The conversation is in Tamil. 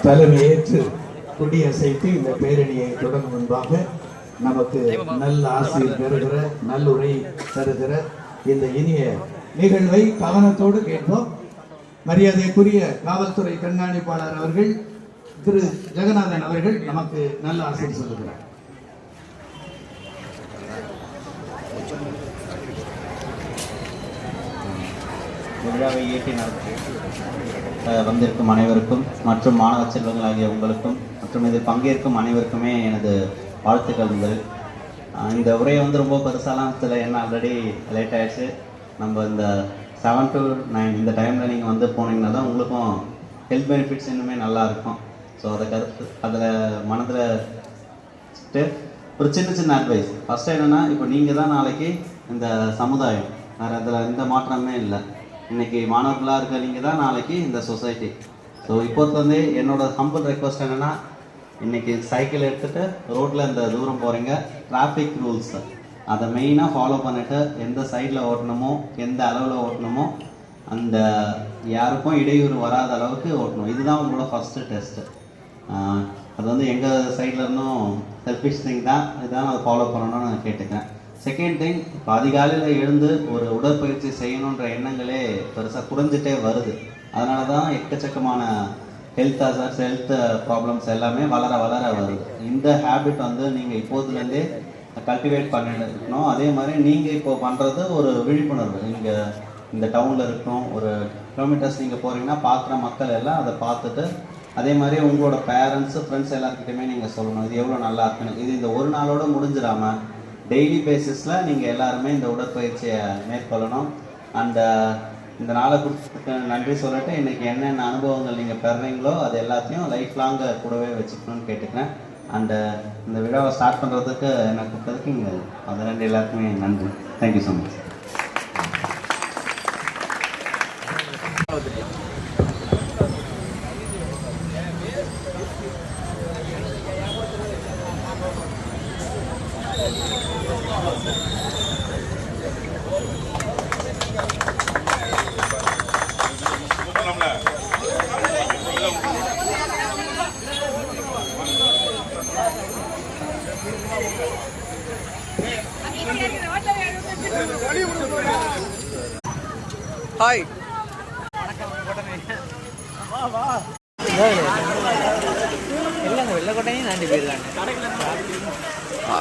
தலைமையேற்று கொடியசைத்து இந்த பேரணியை தொடங்கும் முன்பாக நமக்கு நல்ல ஆசிரியர் பெறுகிற நல்லுரை தருகிற இந்த இனிய நிகழ்வை கவனத்தோடு கேட்போம். மரியாதைக்குரிய காவல்துறை கண்காணிப்பாளர் அவர்கள் திரு ஜெகநாதன் அவர்கள் நமக்கு நல்ல ஆசிரியர் சொல்லுகிறார். விழாவை ஏற்றி வந்திருக்கும் அனைவருக்கும் மற்றும் மாணவ செல்வங்கள் ஆகிய உங்களுக்கும் மற்றும் இதில் பங்கேற்கும் அனைவருக்குமே எனது வாழ்த்துக்கள். இந்த உரையை ரொம்ப பெருசாலாம் சில என்ன ஆல்ரெடி லேட் ஆகிடுச்சு. நம்ம இந்த 7 to 9 இந்த டைமில் நீங்கள் போனீங்கன்னா தான் உங்களுக்கும் ஹெல்த் பெனிஃபிட்ஸ் இன்னுமே நல்லாயிருக்கும். ஸோ அதில் மனதில் ஒரு சின்ன அட்வைஸ். ஃபஸ்ட்டு என்னென்னா, இப்போ நீங்கள் தான் நாளைக்கு இந்த சமுதாயம், வேறு அதில் எந்த மாற்றமே இல்லை. இன்றைக்கி மாணவர்களாக இருக்க நீங்கள் தான் நாளைக்கு இந்த சொசைட்டி. ஸோ இப்போது என்னோட ஹம்பிள் ரெக்வஸ்ட் என்னென்னா, இன்றைக்கி சைக்கிள் எடுத்துகிட்டு ரோட்டில் இந்த தூரம் போகிறீங்க, டிராஃபிக் ரூல்ஸ் அதை மெயினாக ஃபாலோ பண்ணிவிட்டு எந்த சைடில் ஓட்டணுமோ எந்த அளவில் ஓட்டணுமோ அந்த யாருக்கும் இடையூறு வராத அளவுக்கு ஓட்டணும். இதுதான் உங்களோட ஃபஸ்ட்டு டெஸ்ட்டு. அது எங்கள் சைடில் இருந்தும் செல்ஃபிஷ் திங் தான், இதுதான் அதை ஃபாலோ பண்ணணும்னு நான் கேட்டுக்கிறேன். செகண்ட் திங், இப்போ அதிகாலையில் எழுந்து ஒரு உடற்பயிற்சி செய்யணுன்ற எண்ணங்களே பெருசாக குறைஞ்சிட்டே வருது. அதனால தான் எக்கச்சக்கமான ஹெல்த் ஹசார்ட்ஸ், ஹெல்த் ப்ராப்ளம்ஸ் எல்லாமே வளர வருது. இந்த ஹேபிட் நீங்கள் இப்போதுலேருந்தே கல்டிவேட் பண்ணிட்டு இருக்கணும். அதே மாதிரி நீங்கள் இப்போ பண்ணுறது ஒரு விழிப்புணர்வு. நீங்கள் இந்த டவுனில் இருக்கணும், ஒரு கிலோமீட்டர்ஸ் நீங்கள் போகிறீங்கன்னா பார்க்குற மக்கள் எல்லாம் அதை பார்த்துட்டு அதே மாதிரி உங்களோட பேரண்ட்ஸு ஃப்ரெண்ட்ஸ் எல்லாருக்கிட்டையுமே நீங்கள் சொல்லணும் இது எவ்வளோ நல்லா இருக்குன்னு. இது இந்த ஒரு நாளோடு முடிஞ்சிடாமல் டெய்லி பேசிஸில் நீங்கள் எல்லாருமே இந்த உடற்பயிற்சியை மேற்கொள்ளணும். அந்த இந்த நாளை குறித்து நன்றி சொல்லிட்டு இன்றைக்கி என்னென்ன அனுபவங்கள் நீங்கள் பெறுறீங்களோ அது எல்லாத்தையும் லைஃப் லாங்க கூடவே வச்சுக்கணும்னு கேட்டுக்கிறேன். அண்டு இந்த விழாவை ஸ்டார்ட் பண்ணுறதுக்கு எனக்கு கூப்பிட்டதுக்கு இங்கே அது ரெண்டு எல்லாருக்குமே நன்றி. Thank you so much. ஹாய், வணக்கம்.